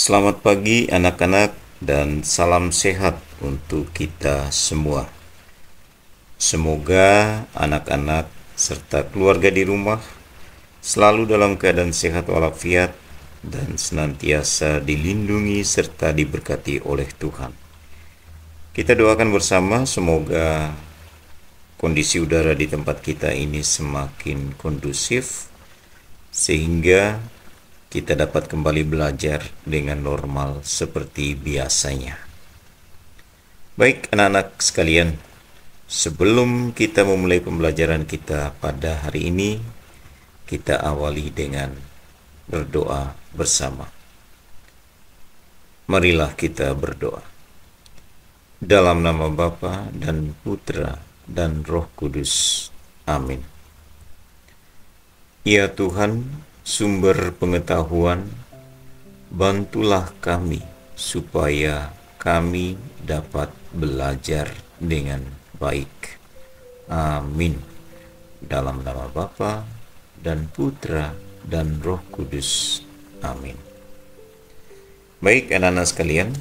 Selamat pagi anak-anak dan salam sehat untuk kita semua. Semoga anak-anak serta keluarga di rumah selalu dalam keadaan sehat walafiat dan senantiasa dilindungi serta diberkati oleh Tuhan. Kita doakan bersama semoga kondisi udara di tempat kita ini semakin kondusif sehingga kita dapat kembali belajar dengan normal seperti biasanya. Baik anak-anak sekalian, sebelum kita memulai pembelajaran kita pada hari ini, kita awali dengan berdoa bersama. Marilah kita berdoa. Dalam nama Bapa dan Putra dan Roh Kudus. Amin. Ya Tuhan, sumber pengetahuan, bantulah kami supaya kami dapat belajar dengan baik. Amin. Dalam nama Bapa dan Putra dan Roh Kudus. Amin. Baik anak-anak sekalian,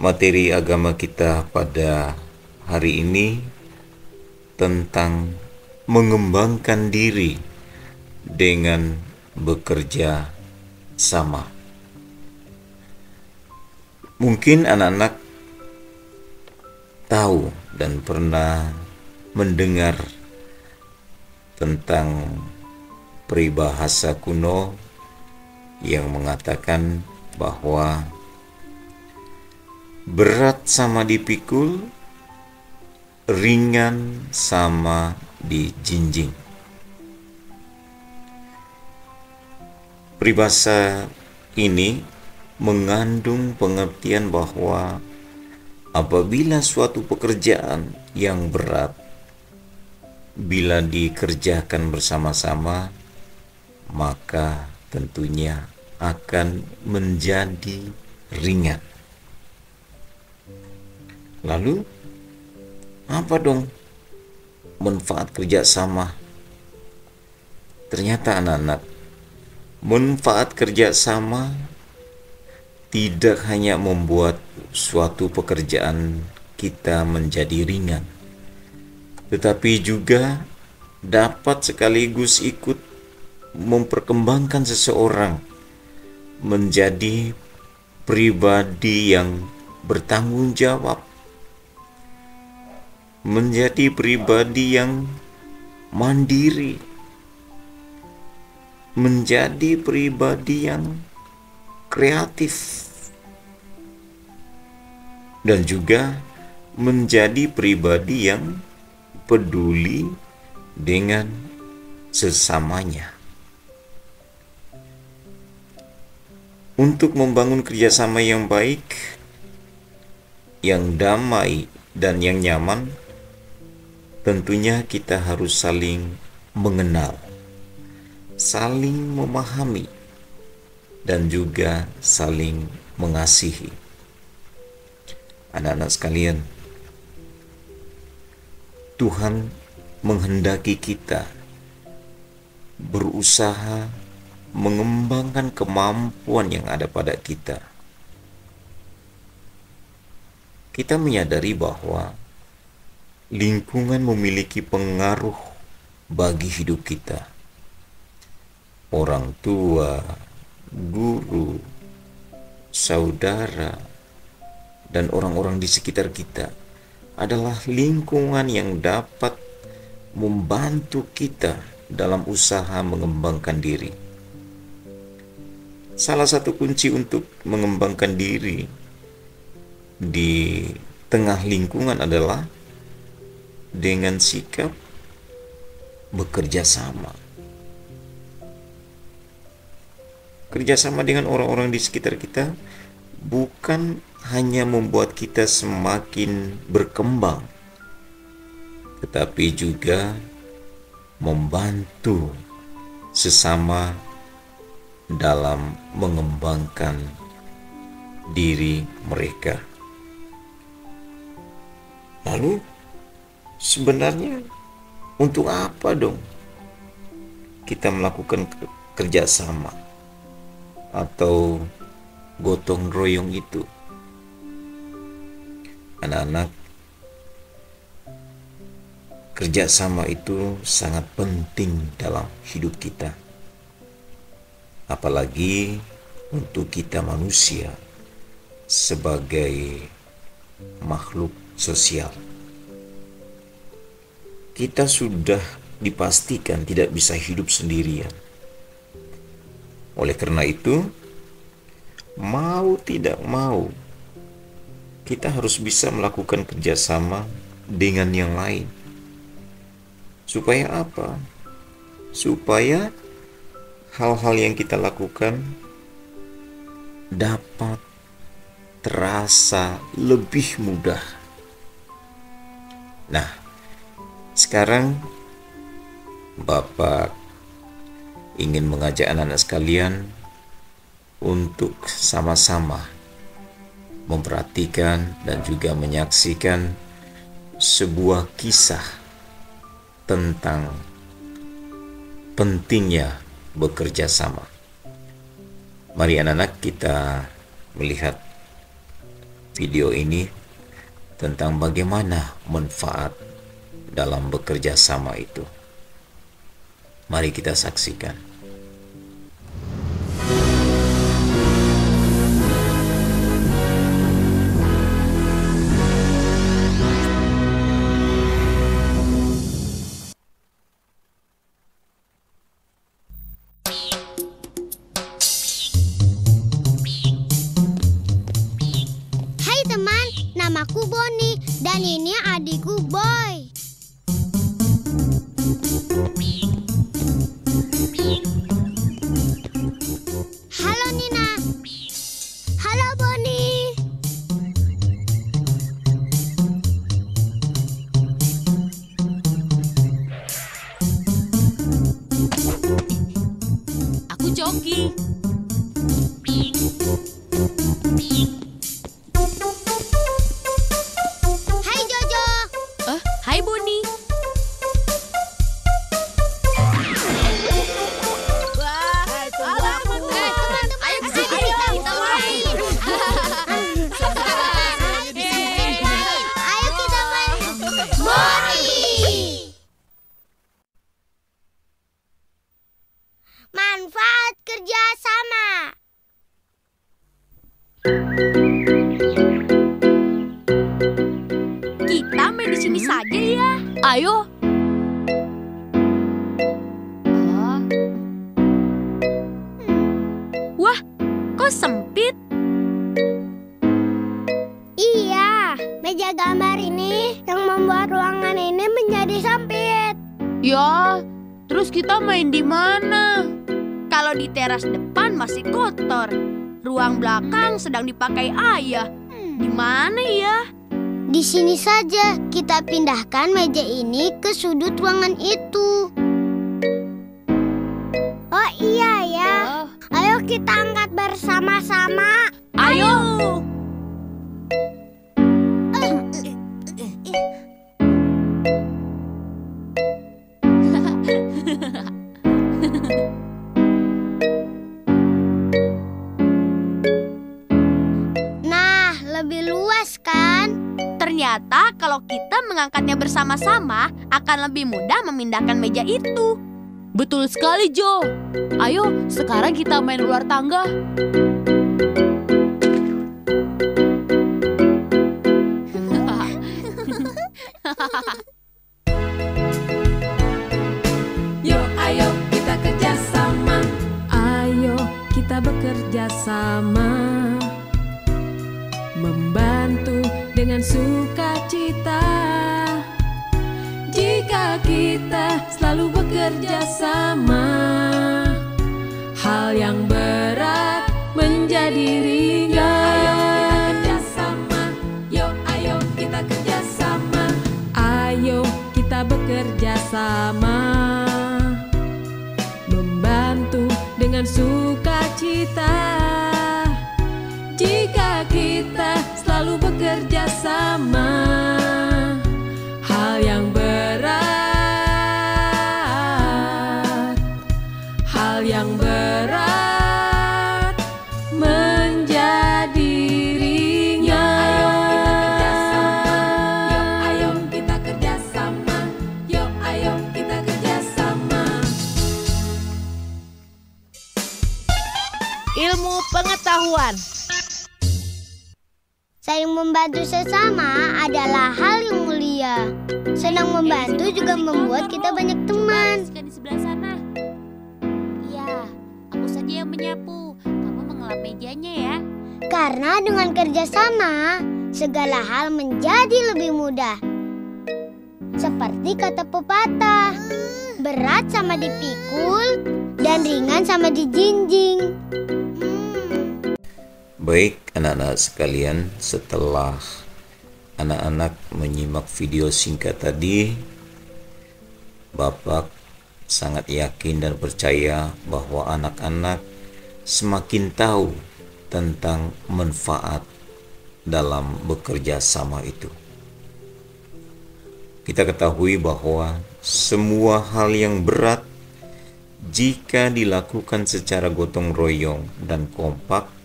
materi agama kita pada hari ini tentang mengembangkan diri dengan bekerja sama. Mungkin anak-anak tahu dan pernah mendengar tentang peribahasa kuno yang mengatakan bahwa berat sama dipikul, ringan sama dijinjing. Peribahasa ini mengandung pengertian bahwa apabila suatu pekerjaan yang berat, bila dikerjakan bersama-sama, maka tentunya akan menjadi ringan. Lalu, apa dong manfaat kerjasama? Ternyata anak-anak, manfaat kerjasama tidak hanya membuat suatu pekerjaan kita menjadi ringan, tetapi juga dapat sekaligus ikut memperkembangkan seseorang menjadi pribadi yang bertanggung jawab, menjadi pribadi yang mandiri, menjadi pribadi yang kreatif, dan juga menjadi pribadi yang peduli dengan sesamanya. Untuk membangun kerjasama yang baik, yang damai, dan yang nyaman, tentunya kita harus saling mengenal, saling memahami, dan juga saling mengasihi. Anak-anak sekalian, Tuhan menghendaki kita berusaha mengembangkan kemampuan yang ada pada kita. Kita menyadari bahwa lingkungan memiliki pengaruh bagi hidup kita. Orang tua, guru, saudara, dan orang-orang di sekitar kita adalah lingkungan yang dapat membantu kita dalam usaha mengembangkan diri. Salah satu kunci untuk mengembangkan diri di tengah lingkungan adalah dengan sikap bekerja sama. Kerjasama dengan orang-orang di sekitar kita bukan hanya membuat kita semakin berkembang, tetapi juga membantu sesama dalam mengembangkan diri mereka. Lalu, sebenarnya untuk apa dong kita melakukan kerjasama? Atau gotong royong itu. Anak-anak, kerjasama itu sangat penting dalam hidup kita, apalagi untuk kita manusia sebagai makhluk sosial. Kita sudah dipastikan tidak bisa hidup sendirian. Oleh karena itu, mau tidak mau, kita harus bisa melakukan kerjasama dengan yang lain. Supaya apa? Supaya hal-hal yang kita lakukan dapat terasa lebih mudah. Nah, sekarang Bapak ingin mengajak anak-anak sekalian untuk sama-sama memperhatikan dan juga menyaksikan sebuah kisah tentang pentingnya bekerja sama. Mari anak-anak kita melihat video ini tentang bagaimana manfaat dalam bekerja sama itu. Mari kita saksikan. Hai teman, namaku Boni dan ini adikku Boy. Halo Nina. Halo Boni. Aku Joki. Hai Jojo. Hai Boni. Wah, teman-teman. Ayo ke sini kita main. Ayo kita main. Boni. Manfaat kerja sama. Kita main di sini saja ya. Ayo. Wah, kok sempit? Iya, meja gambar ini yang membuat ruangan ini menjadi sempit. Ya, terus kita main di mana? Kalau di teras depan masih kotor. Ruang belakang sedang dipakai ayah. Di mana ya? Di sini saja kita pindahkan meja ini ke sudut ruangan itu. Oh iya ya. Ayo kita angkat bersama-sama. Ayo. Nah, lebih luas kan? Ternyata kalau kita mengangkatnya bersama-sama akan lebih mudah memindahkan meja itu. Betul sekali, Jo. Ayo, sekarang kita main luar tangga. Yuk ayo kita kerja sama. Ayo kita bekerja sama, membantu dengan sukacita. Jika kita selalu bekerja sama, hal yang berat menjadi ringan. Yuk ayo kita kerja sama. Ayo kita bekerja sama, membantu dengan sukacita. Jika kita selalu bekerja sama, hal yang berat ilmu pengetahuan. Saling membantu sesama adalah hal yang mulia. Senang membantu juga membuat kita banyak teman. Di sebelah sana. Iya, aku saja yang menyapu. Kamu mengelap mejanya ya. Karena dengan kerjasama, segala hal menjadi lebih mudah. Seperti kata pepatah, berat sama dipikul dan ringan sama dijinjing. Baik anak-anak sekalian, setelah anak-anak menyimak video singkat tadi, Bapak sangat yakin dan percaya bahwa anak-anak semakin tahu tentang manfaat dalam bekerja sama itu. Kita ketahui bahwa semua hal yang berat jika dilakukan secara gotong royong dan kompak,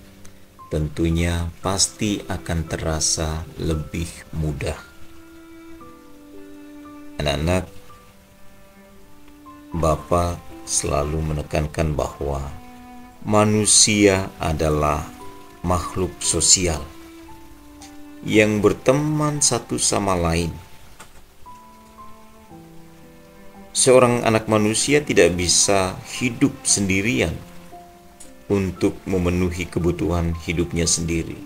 tentunya pasti akan terasa lebih mudah. Anak-anak, Bapak selalu menekankan bahwa manusia adalah makhluk sosial yang berteman satu sama lain. Seorang anak manusia tidak bisa hidup sendirian untuk memenuhi kebutuhan hidupnya sendiri.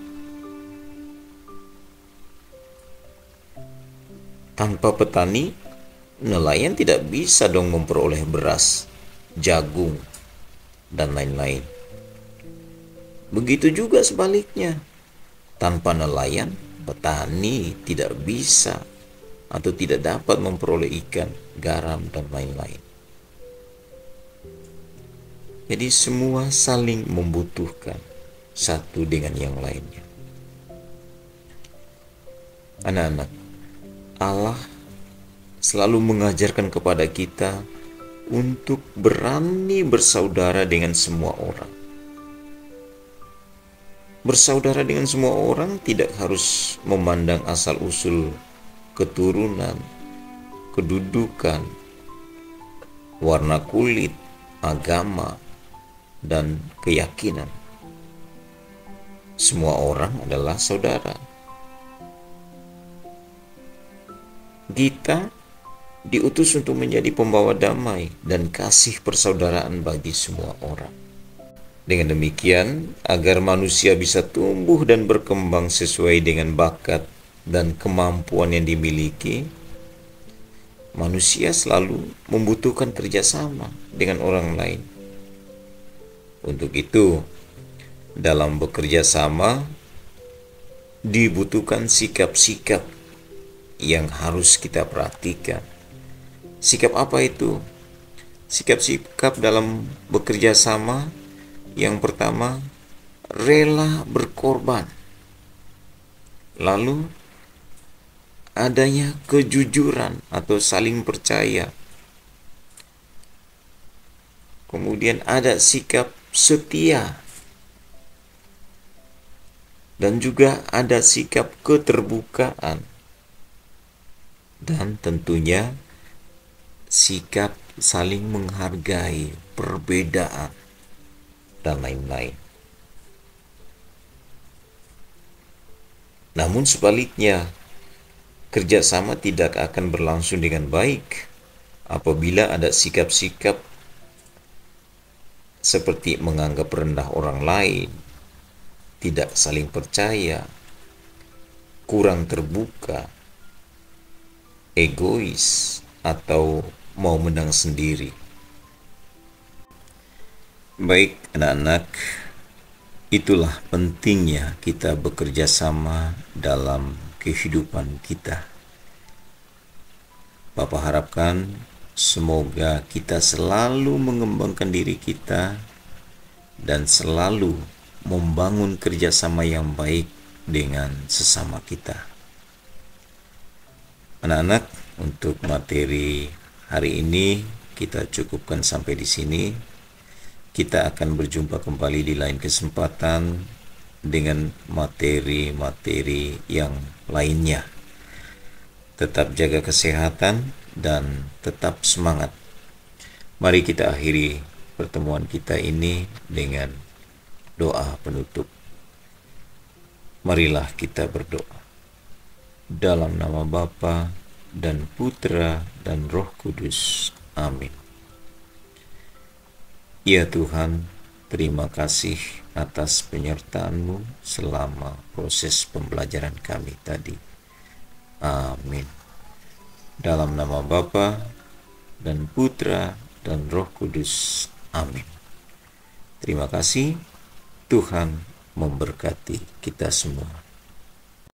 Tanpa petani, nelayan tidak bisa dong memperoleh beras, jagung, dan lain-lain. Begitu juga sebaliknya. Tanpa nelayan, petani tidak bisa atau tidak dapat memperoleh ikan, garam, dan lain-lain. Jadi semua saling membutuhkan satu dengan yang lainnya. Anak-anak, Allah selalu mengajarkan kepada kita untuk berani bersaudara dengan semua orang. Bersaudara dengan semua orang tidak harus memandang asal-usul keturunan, kedudukan, warna kulit, agama, dan keyakinan. Semua orang adalah saudara. Kita diutus untuk menjadi pembawa damai dan kasih persaudaraan bagi semua orang. Dengan demikian, agar manusia bisa tumbuh dan berkembang sesuai dengan bakat dan kemampuan yang dimiliki, manusia selalu membutuhkan kerjasama dengan orang lain. Untuk itu, dalam bekerja sama dibutuhkan sikap-sikap yang harus kita perhatikan. Sikap apa itu? Sikap-sikap dalam bekerja sama, yang pertama, rela berkorban. Lalu, adanya kejujuran atau saling percaya. Kemudian ada sikap setia. Dan juga ada sikap keterbukaan. Dan tentunya sikap saling menghargai perbedaan dan lain-lain. Namun sebaliknya, kerjasama tidak akan berlangsung dengan baik apabila ada sikap-sikap seperti menganggap rendah orang lain, tidak saling percaya, kurang terbuka, egois, atau mau menang sendiri. Baik anak-anak, itulah pentingnya kita bekerja sama dalam kehidupan kita. Bapak harapkan semoga kita selalu mengembangkan diri kita dan selalu membangun kerjasama yang baik dengan sesama kita. Anak-anak, untuk materi hari ini kita cukupkan sampai di sini. Kita akan berjumpa kembali di lain kesempatan dengan materi-materi yang lainnya. Tetap jaga kesehatan dan tetap semangat. Mari kita akhiri pertemuan kita ini dengan Doa penutup. Marilah kita berdoa. Dalam nama Bapa dan Putra dan Roh Kudus. Amin. Ya Tuhan, terima kasih atas penyertaan-Mu selama proses pembelajaran kami tadi. Amin. Dalam nama Bapa dan Putra dan Roh Kudus. Amin. Terima kasih. Tuhan memberkati kita semua.